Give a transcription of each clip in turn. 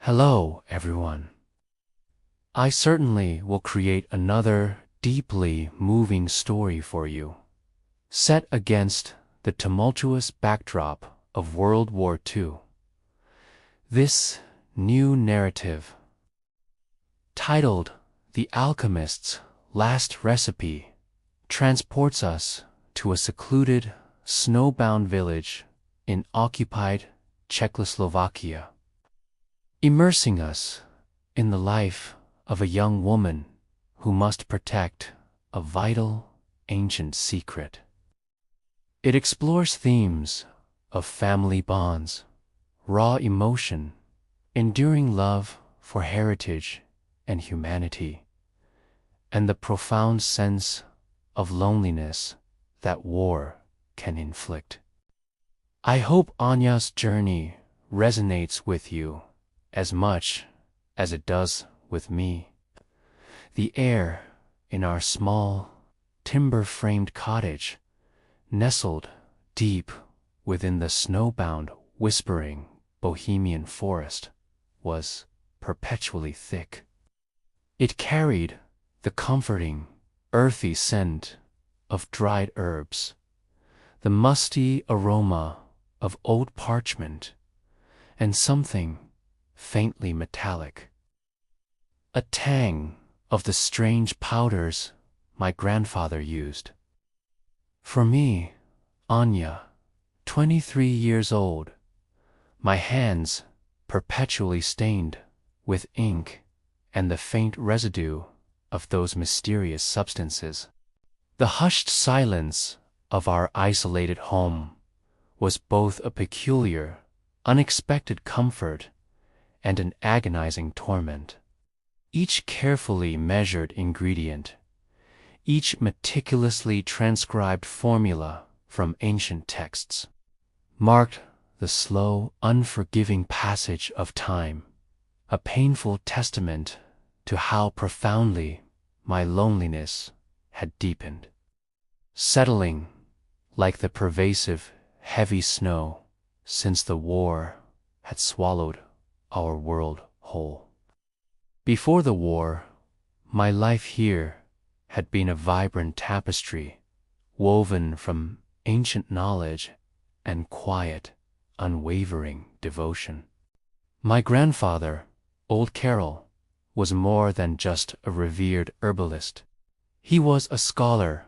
Hello, everyone. I certainly will create another deeply moving story for you, set against the tumultuous backdrop of World War II. This new narrative, titled The Alchemist's Last Recipe, transports us to a secluded, snowbound village in occupied Czechoslovakia, immersing us in the life of a young woman who must protect a vital, ancient secret. It explores themes of family bonds, raw emotion, enduring love for heritage and humanity, and the profound sense of loneliness that war can inflict. I hope Anya's journey resonates with you as much as it does with me. The air in our small, timber-framed cottage, nestled deep within the snowbound, whispering Bohemian forest, was perpetually thick. It carried the comforting, earthy scent of dried herbs, the musty aroma of old parchment, and something faintly metallic, a tang of the strange powders my grandfather used. For me, Anya, 23 years old, my hands perpetually stained with ink and the faint residue of those mysterious substances. The hushed silence of our isolated home was both a peculiar, unexpected comfort and an agonizing torment. Each carefully measured ingredient, each meticulously transcribed formula from ancient texts, marked the slow, unforgiving passage of time, a painful testament to how profoundly my loneliness had deepened, settling like the pervasive, heavy snow since the war had swallowed our world whole. Before the war, my life here had been a vibrant tapestry woven from ancient knowledge and quiet, unwavering devotion. My grandfather, Old Carol, was more than just a revered herbalist. He was a scholar,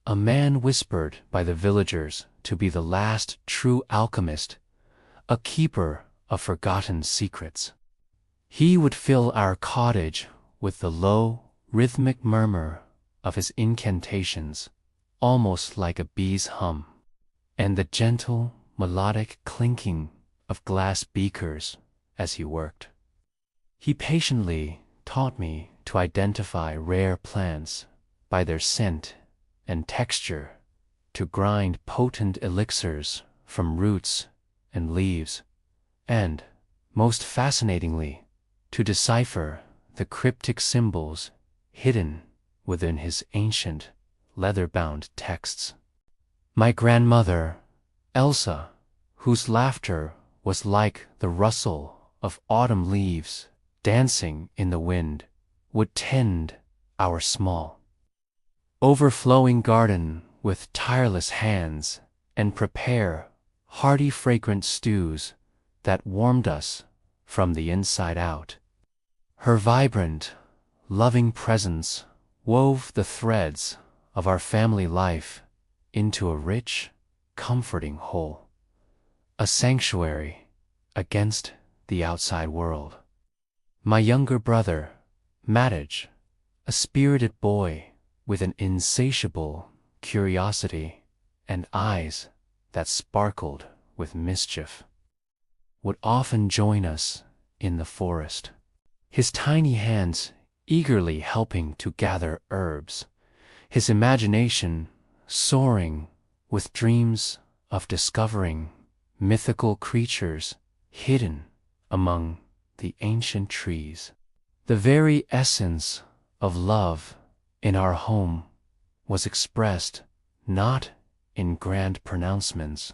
a man whispered by the villagers to be the last true alchemist, a keeper of forgotten secrets. He would fill our cottage with the low, rhythmic murmur of his incantations, almost like a bee's hum, and the gentle, melodic clinking of glass beakers as he worked. He patiently taught me to identify rare plants by their scent and texture, to grind potent elixirs from roots and leaves, and, most fascinatingly, to decipher the cryptic symbols hidden within his ancient, leather-bound texts. My grandmother, Elsa, whose laughter was like the rustle of autumn leaves dancing in the wind, would tend our small, overflowing garden with tireless hands and prepare hearty, fragrant stews that warmed us from the inside out. Her vibrant, loving presence wove the threads of our family life into a rich, comforting whole, a sanctuary against the outside world. My younger brother, Matage, a spirited boy with an insatiable curiosity and eyes that sparkled with mischief, would often join us in the forest, his tiny hands eagerly helping to gather herbs, his imagination soaring with dreams of discovering mythical creatures hidden among the ancient trees. The very essence of love in our home was expressed not in grand pronouncements,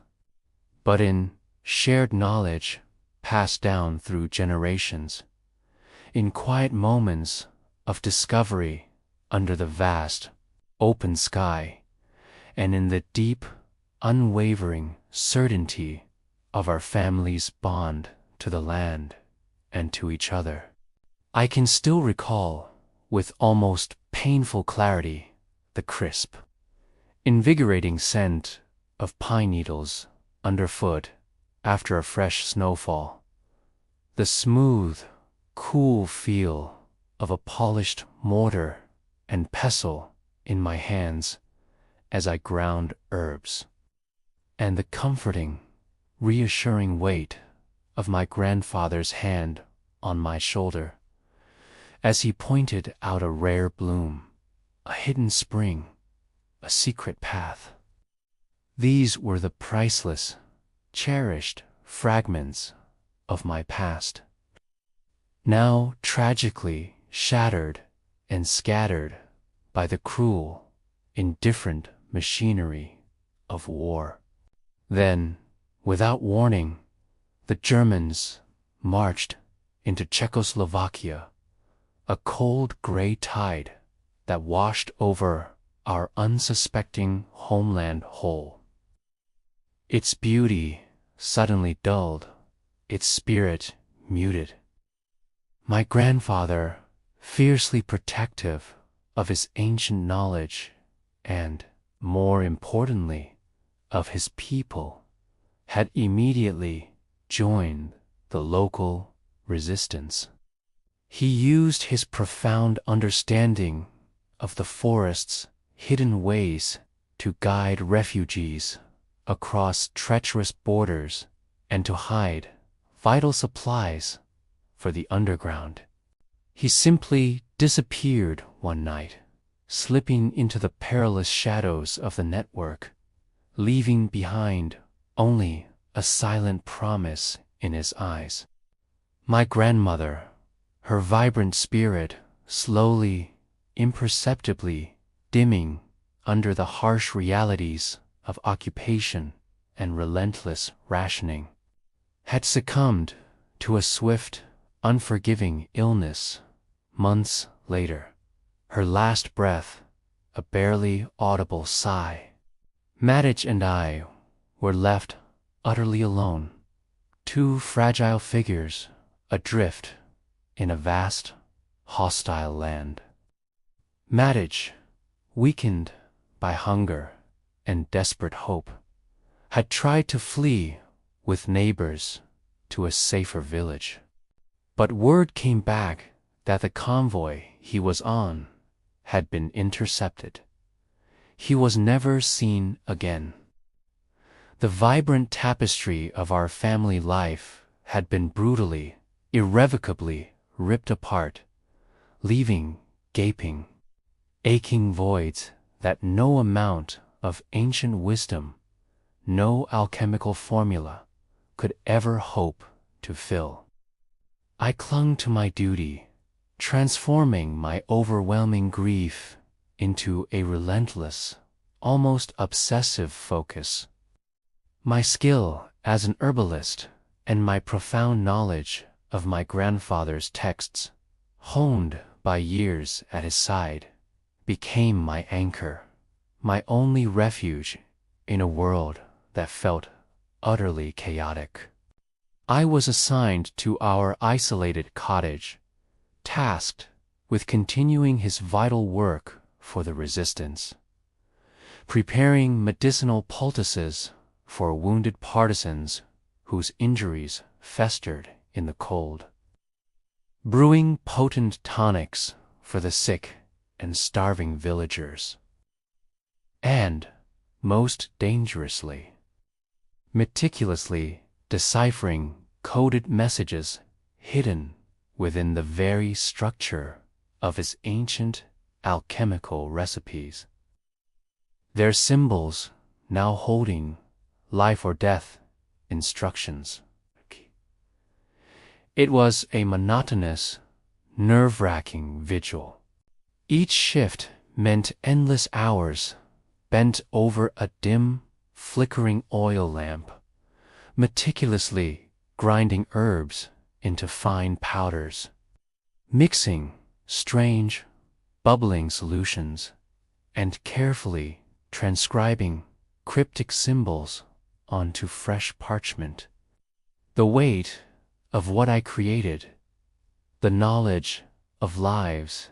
but in shared knowledge passed down through generations, in quiet moments of discovery under the vast, open sky, and in the deep, unwavering certainty of our family's bond to the land and to each other. I can still recall, with almost painful clarity, the crisp, invigorating scent of pine needles underfoot after a fresh snowfall, the smooth, cool feel of a polished mortar and pestle in my hands as I ground herbs, and the comforting, reassuring weight of my grandfather's hand on my shoulder as he pointed out a rare bloom, a hidden spring, a secret path. These were the priceless, cherished fragments of my past, now tragically shattered and scattered by the cruel, indifferent machinery of war. Then, without warning, the Germans marched into Czechoslovakia, a cold gray tide that washed over our unsuspecting homeland whole. Its beauty suddenly dulled, its spirit muted. My grandfather, fiercely protective of his ancient knowledge and, more importantly, of his people, had immediately joined the local resistance. He used his profound understanding of the forest's hidden ways to guide refugees across treacherous borders and to hide vital supplies for the underground. He simply disappeared one night, slipping into the perilous shadows of the network, leaving behind only a silent promise in his eyes. My grandmother, her vibrant spirit slowly, imperceptibly dimming under the harsh realities of occupation and relentless rationing, had succumbed to a swift, unforgiving illness months later, her last breath a barely audible sigh. Madich and I were left utterly alone, two fragile figures adrift in a vast, hostile land. Madich, weakened by hunger and desperate hope, had tried to flee with neighbors to a safer village. But word came back that the convoy he was on had been intercepted. He was never seen again. The vibrant tapestry of our family life had been brutally, irrevocably ripped apart, leaving gaping, aching voids that no amount of ancient wisdom, no alchemical formula could ever hope to fill. I clung to my duty, transforming my overwhelming grief into a relentless, almost obsessive focus. My skill as an herbalist and my profound knowledge of my grandfather's texts, honed by years at his side, became my anchor, my only refuge in a world that felt utterly chaotic. I was assigned to our isolated cottage, tasked with continuing his vital work for the resistance, preparing medicinal poultices for wounded partisans whose injuries festered in the cold, brewing potent tonics for the sick and starving villagers, and, most dangerously, meticulously deciphering coded messages hidden within the very structure of his ancient alchemical recipes, their symbols now holding life or death instructions. It was a monotonous, nerve-wracking vigil. Each shift meant endless hours bent over a dim, flickering oil lamp, meticulously grinding herbs into fine powders, mixing strange, bubbling solutions, and carefully transcribing cryptic symbols onto fresh parchment. The weight of what I created, the knowledge of lives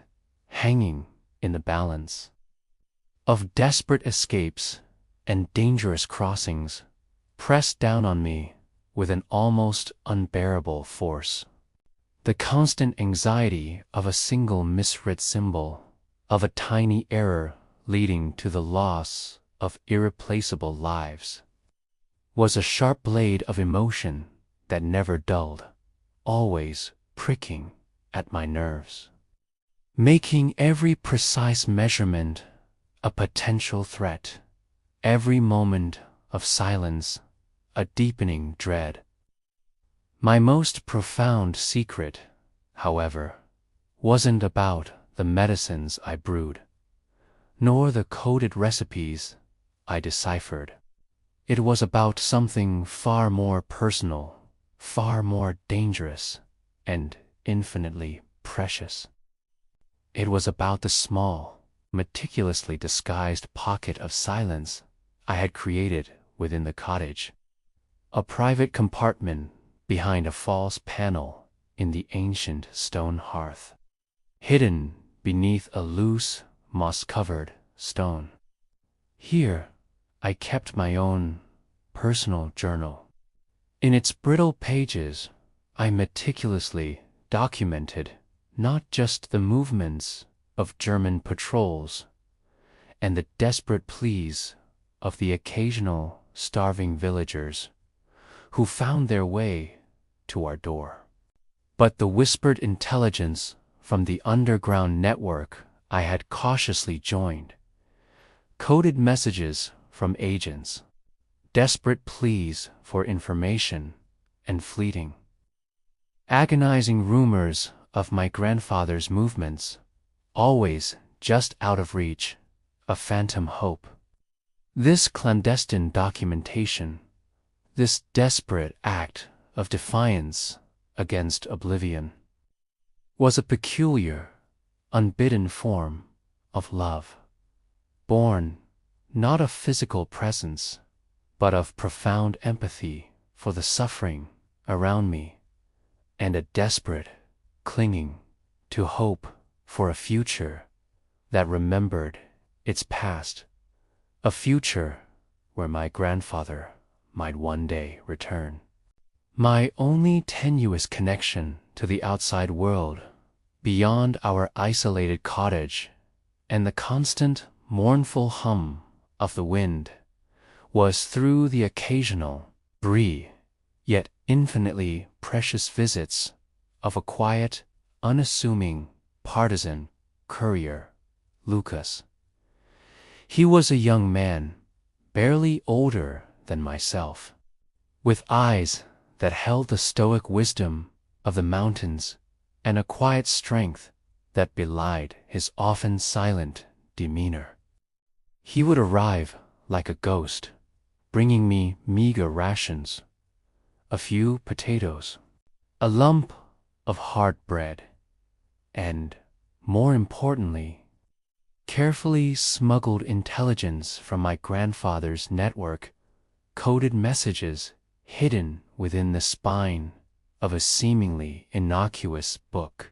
hanging in the balance, of desperate escapes and dangerous crossings, pressed down on me with an almost unbearable force. The constant anxiety of a single misread symbol, of a tiny error leading to the loss of irreplaceable lives, was a sharp blade of emotion that never dulled, always pricking at my nerves, making every precise measurement a potential threat, every moment of silence a deepening dread. My most profound secret, however, wasn't about the medicines I brewed, nor the coded recipes I deciphered. It was about something far more personal, far more dangerous, and infinitely precious. It was about the small, meticulously disguised pocket of silence I had created within the cottage, a private compartment behind a false panel in the ancient stone hearth, hidden beneath a loose, moss-covered stone. Here I kept my own personal journal. In its brittle pages, I meticulously documented not just the movements of German patrols and the desperate pleas of the occasional starving villagers who found their way to our door, but the whispered intelligence from the underground network I had cautiously joined, coded messages from agents, desperate pleas for information and fleeting, agonizing rumors of my grandfather's movements, always just out of reach, a phantom hope. This clandestine documentation, this desperate act of defiance against oblivion, was a peculiar, unbidden form of love, born not of physical presence, but of profound empathy for the suffering around me, and a desperate clinging to hope for a future that remembered its past, a future where my grandfather might one day return. My only tenuous connection to the outside world, beyond our isolated cottage and the constant mournful hum of the wind, was through the occasional, brief, yet infinitely precious visits of a quiet, unassuming partisan courier, Lukas. He was a young man, barely older than myself, with eyes that held the stoic wisdom of the mountains and a quiet strength that belied his often silent demeanor. He would arrive like a ghost, bringing me meager rations, a few potatoes, a lump of hard bread, and, more importantly, carefully smuggled intelligence from my grandfather's network, coded messages hidden within the spine of a seemingly innocuous book,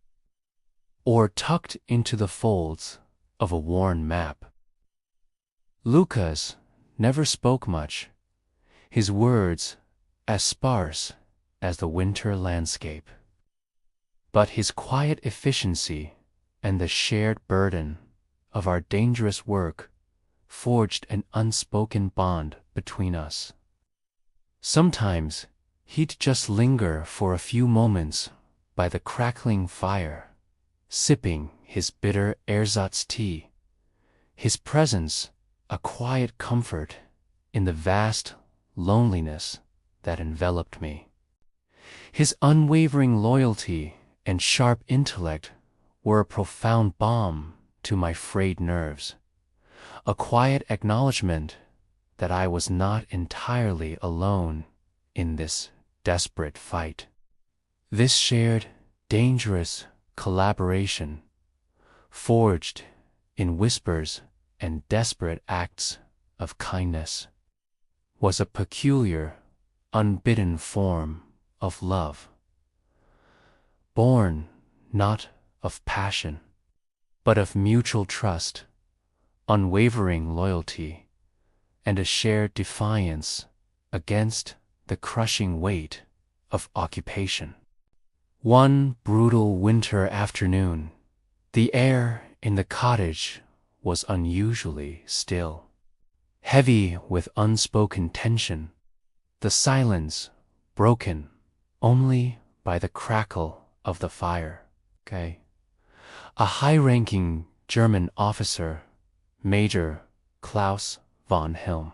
or tucked into the folds of a worn map. Lukas never spoke much, his words as sparse as the winter landscape. But his quiet efficiency and the shared burden of our dangerous work forged an unspoken bond between us. Sometimes he'd just linger for a few moments by the crackling fire, sipping his bitter ersatz tea, his presence a quiet comfort in the vast loneliness that enveloped me. His unwavering loyalty and sharp intellect were a profound balm to my frayed nerves, a quiet acknowledgement that I was not entirely alone in this desperate fight. This shared, dangerous collaboration, forged in whispers and desperate acts of kindness, was a peculiar, unbidden form of love, born not of passion, but of mutual trust, unwavering loyalty, and a shared defiance against the crushing weight of occupation. One brutal winter afternoon, the air in the cottage was unusually still, heavy with unspoken tension, the silence broken only by the crackle of the fire. A high-ranking German officer, Major Klaus von Helm,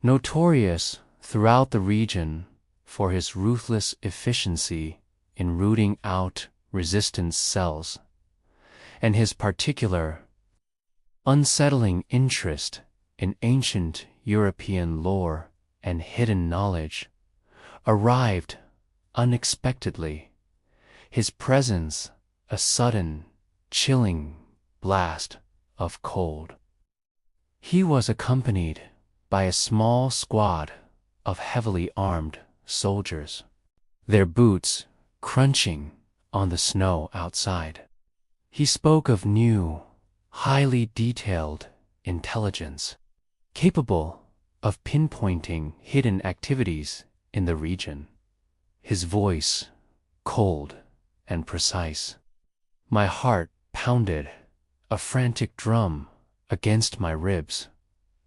notorious throughout the region for his ruthless efficiency in rooting out resistance cells, and his particular, unsettling interest in ancient European lore and hidden knowledge, arrived unexpectedly, his presence a sudden, chilling blast of cold. He was accompanied by a small squad of heavily armed soldiers, their boots crunching on the snow outside. He spoke of new, highly detailed intelligence, capable of pinpointing hidden activities in the region, his voice cold and precise. My heart pounded, a frantic drum against my ribs,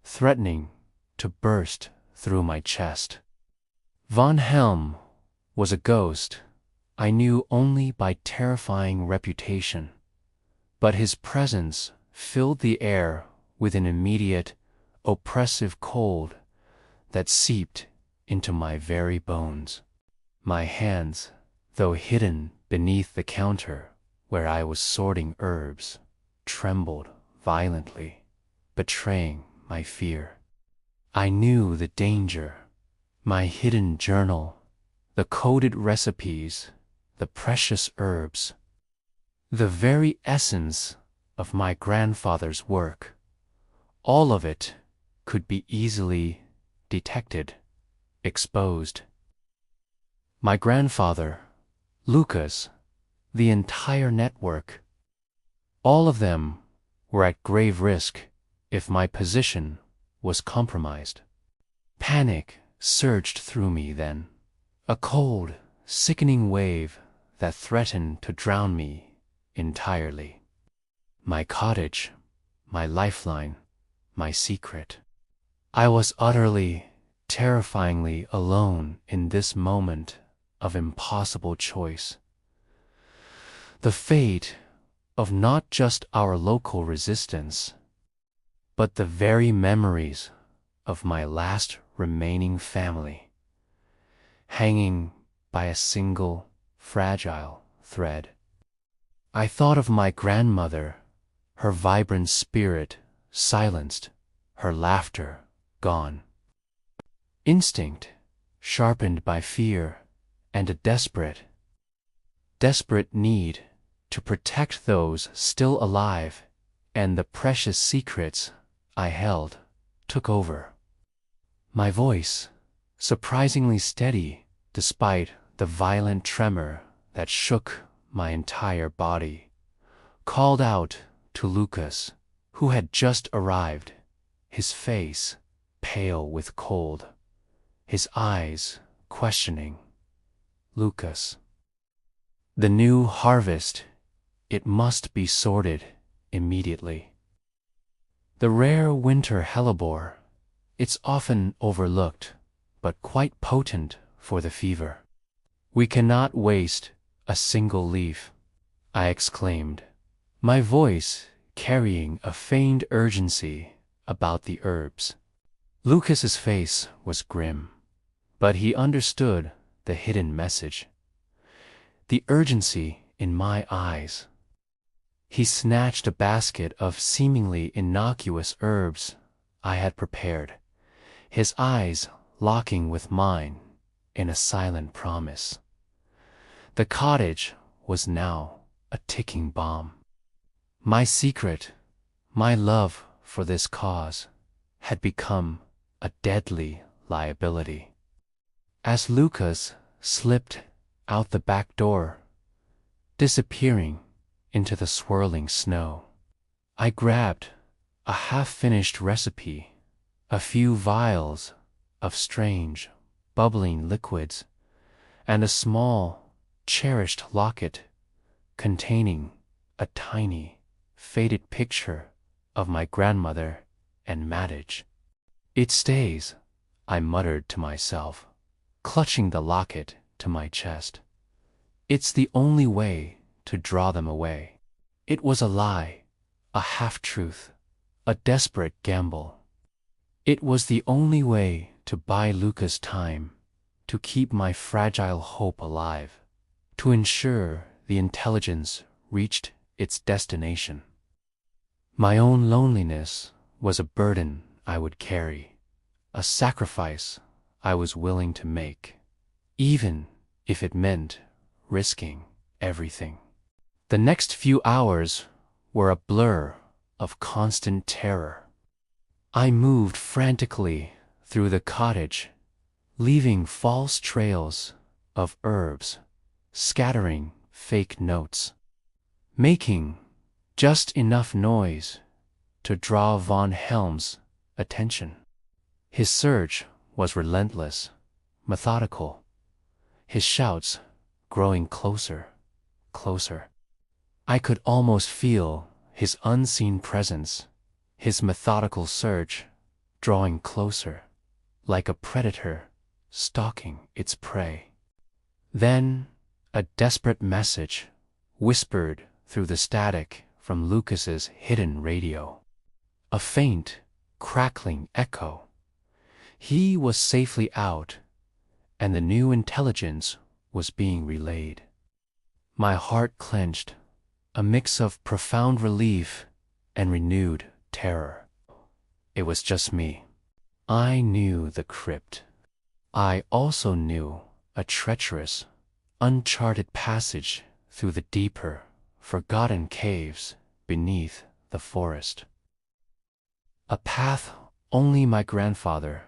threatening to burst through my chest. Von Helm was a ghost I knew only by terrifying reputation, but his presence filled the air with an immediate, oppressive cold that seeped into my very bones. My hands, though hidden beneath the counter where I was sorting herbs, trembled violently, betraying my fear. I knew the danger. My hidden journal, the coded recipes, the precious herbs, the very essence of my grandfather's work, all of it could be easily detected, exposed. My grandfather, Lukas, the entire network, all of them were at grave risk if my position was compromised. Panic surged through me then, a cold, sickening wave that threatened to drown me entirely. My cottage, my lifeline, my secret. I was utterly, terrifyingly alone in this moment of impossible choice. The fate of not just our local resistance, but the very memories of my last remaining family, hanging by a single, fragile thread. I thought of my grandmother, her vibrant spirit silenced, her laughter gone. Instinct, sharpened by fear, and a desperate need to protect those still alive and the precious secrets I held, took over. My voice, surprisingly steady despite the violent tremor that shook my entire body, called out to Lukas, who had just arrived, his face pale with cold, his eyes questioning. Lukas. The new harvest, it must be sorted immediately. The rare winter hellebore, it's often overlooked, but quite potent for the fever. We cannot waste a single leaf, I exclaimed, my voice carrying a feigned urgency about the herbs. Lukas's face was grim, but he understood the hidden message, the urgency in my eyes. He snatched a basket of seemingly innocuous herbs I had prepared, his eyes locking with mine in a silent promise. The cottage was now a ticking bomb. My secret, my love for this cause, had become a deadly liability. As Lukas slipped out the back door, disappearing into the swirling snow, I grabbed a half-finished recipe, a few vials of strange, bubbling liquids, and a small, cherished locket containing a tiny, faded picture of my grandmother and marriage. "It stays," I muttered to myself, clutching the locket to my chest. "It's the only way to draw them away." It was a lie, a half-truth, a desperate gamble. It was the only way to buy Lukas time, to keep my fragile hope alive, to ensure the intelligence reached its destination. My own loneliness was a burden I would carry, a sacrifice I was willing to make, even if it meant risking everything. The next few hours were a blur of constant terror. I moved frantically through the cottage, leaving false trails of herbs, scattering fake notes, making just enough noise to draw von Helm's attention. His search was relentless, methodical, his shouts growing closer, closer. I could almost feel his unseen presence, his methodical search drawing closer, like a predator stalking its prey. Then a desperate message whispered through the static from Lukas's hidden radio. A faint, crackling echo. He was safely out, and the new intelligence was being relayed. My heart clenched, a mix of profound relief and renewed terror. It was just me. I knew the crypt. I also knew a treacherous, uncharted passage through the deeper, forgotten caves beneath the forest. A path only my grandfather,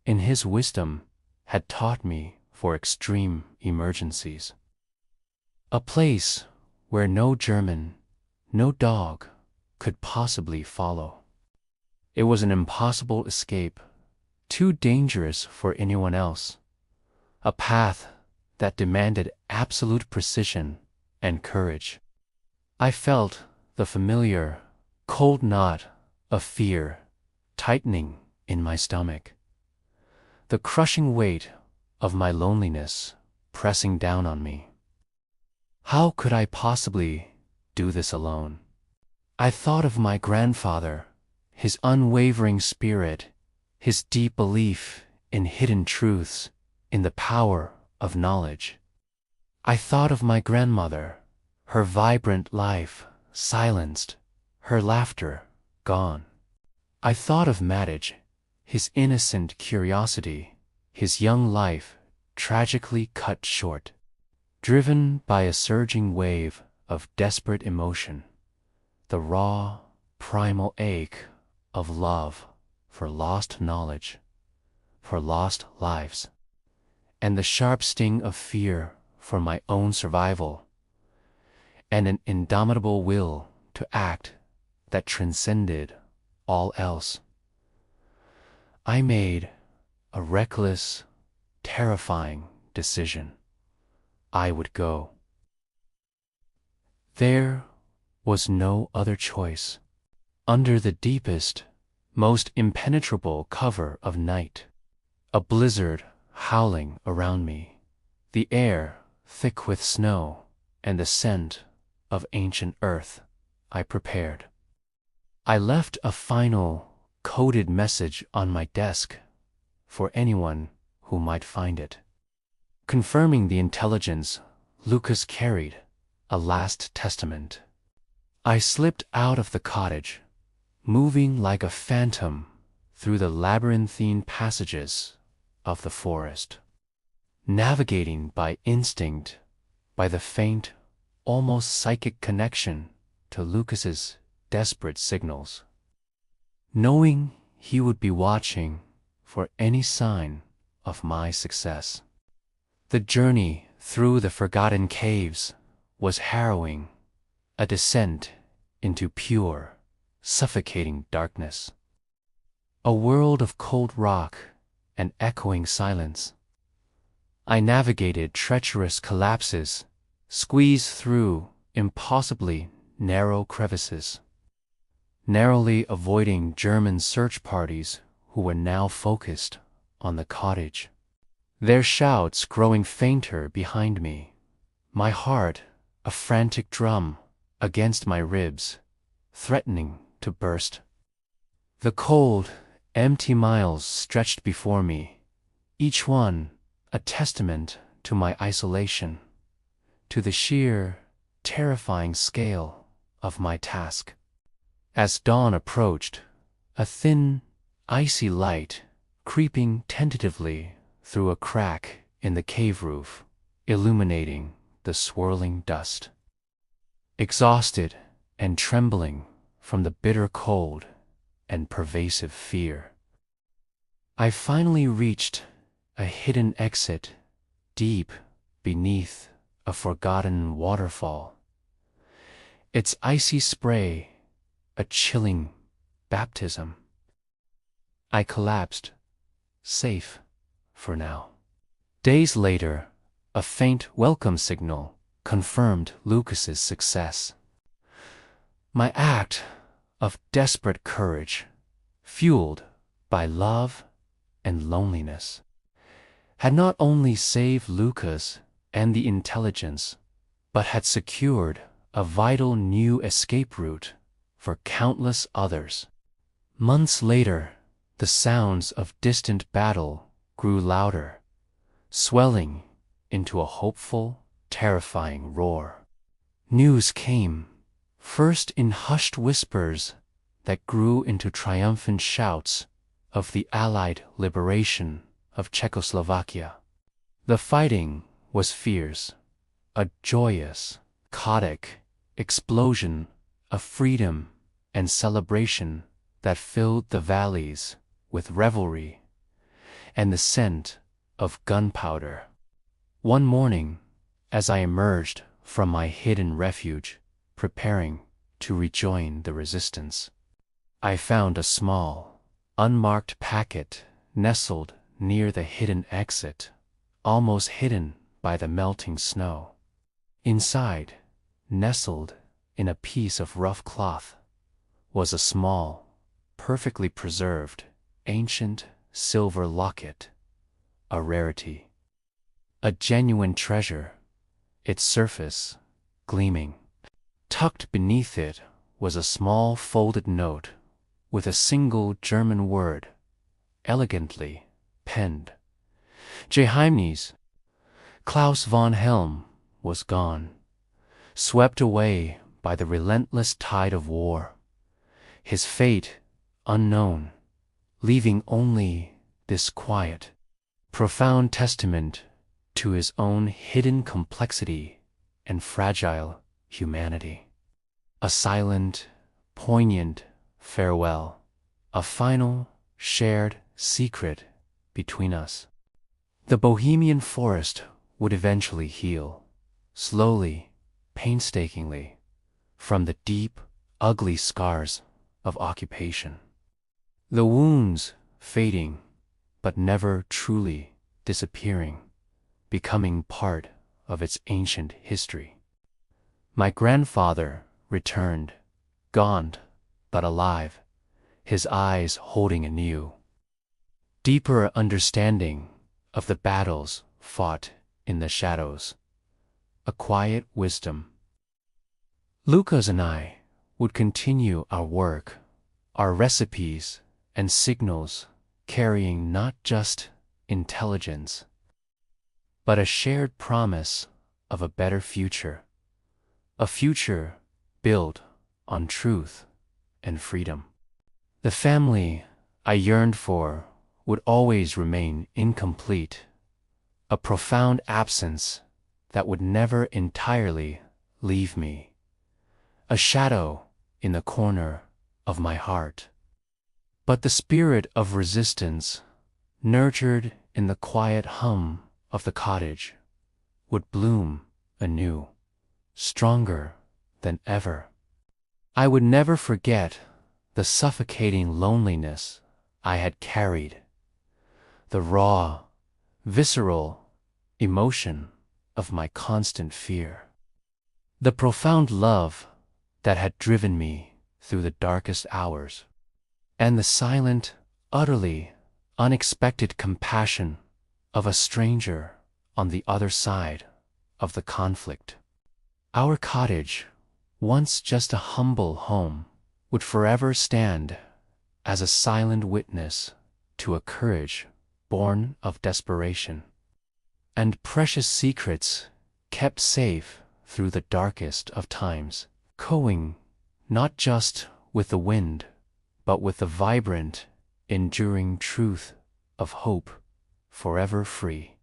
in his wisdom, had taught me for extreme emergencies. A place where no German, no dog could possibly follow. It was an impossible escape, too dangerous for anyone else. A path that demanded absolute precision and courage. I felt the familiar, cold knot of fear tightening in my stomach. The crushing weight of my loneliness pressing down on me. How could I possibly do this alone? I thought of my grandfather, his unwavering spirit, his deep belief in hidden truths, in the power of knowledge. I thought of my grandmother, her vibrant life silenced, her laughter gone. I thought of Madage, his innocent curiosity, his young life tragically cut short, driven by a surging wave of desperate emotion, the raw, primal ache of love for lost knowledge, for lost lives, and the sharp sting of fear for my own survival, and an indomitable will to act that transcended all else. I made a reckless, terrifying decision. I would go. There was no other choice. Under the deepest, most impenetrable cover of night, a blizzard howling around me, the air thick with snow and the scent of ancient earth, I prepared. I left a final, coded message on my desk for anyone who might find it, confirming the intelligence Lukas carried, a last testament. I slipped out of the cottage, moving like a phantom through the labyrinthine passages of the forest. navigating by instinct, by the faint, almost psychic connection to Lukas's desperate signals. Knowing he would be watching for any sign of my success. The journey through the forgotten caves was harrowing, a descent into pure, suffocating darkness. A world of cold rock and echoing silence. I navigated treacherous collapses, squeezed through impossibly narrow crevices, narrowly avoiding German search parties who were now focused on the cottage. Their shouts growing fainter behind me, my heart a frantic drum against my ribs, threatening to burst. The cold, empty miles stretched before me, each one a testament to my isolation, to the sheer, terrifying scale of my task. As dawn approached, a thin, icy light creeping tentatively through a crack in the cave roof, illuminating the swirling dust. Exhausted and trembling from the bitter cold and pervasive fear, I finally reached a hidden exit deep beneath a forgotten waterfall. Its icy spray a chilling baptism. I collapsed, safe for now. Days later, a faint welcome signal confirmed Lukas's success. My act of desperate courage, fueled by love and loneliness, had not only saved Lukas and the intelligence, but had secured a vital new escape route for countless others. Months later, the sounds of distant battle grew louder, swelling into a hopeful, terrifying roar. News came, first in hushed whispers that grew into triumphant shouts of the Allied liberation of Czechoslovakia. The fighting was fierce, a joyous, chaotic explosion of freedom and celebration that filled the valleys with revelry and the scent of gunpowder. One morning, as I emerged from my hidden refuge, preparing to rejoin the resistance, I found a small, unmarked packet nestled near the hidden exit, almost hidden by the melting snow. Inside, nestled in a piece of rough cloth, was a small, perfectly preserved, ancient silver locket, a rarity. A genuine treasure, its surface gleaming. Tucked beneath it was a small folded note with a single German word, elegantly penned. Geheimnis. Klaus von Helm was gone, swept away by the relentless tide of war. His fate unknown, leaving only this quiet, profound testament to his own hidden complexity and fragile humanity. A silent, poignant farewell, a final, shared secret between us. The Bohemian forest would eventually heal, slowly, painstakingly, from the deep, ugly scars of occupation. The wounds fading, but never truly disappearing, becoming part of its ancient history. My grandfather returned, gaunt but alive, his eyes holding anew. Deeper understanding of the battles fought in the shadows, a quiet wisdom. Lukas and I would continue our work, our recipes and signals carrying not just intelligence, but a shared promise of a better future, a future built on truth and freedom. The family I yearned for would always remain incomplete, a profound absence that would never entirely leave me, a shadow in the corner of my heart. But the spirit of resistance, nurtured in the quiet hum of the cottage, would bloom anew, stronger than ever. I would never forget the suffocating loneliness I had carried, the raw, visceral emotion of my constant fear, the profound love that had driven me through the darkest hours, and the silent, utterly unexpected compassion of a stranger on the other side of the conflict. Our cottage, once just a humble home, would forever stand as a silent witness to a courage born of desperation, and precious secrets kept safe through the darkest of times, cooing not just with the wind, but with the vibrant, enduring truth of hope forever free.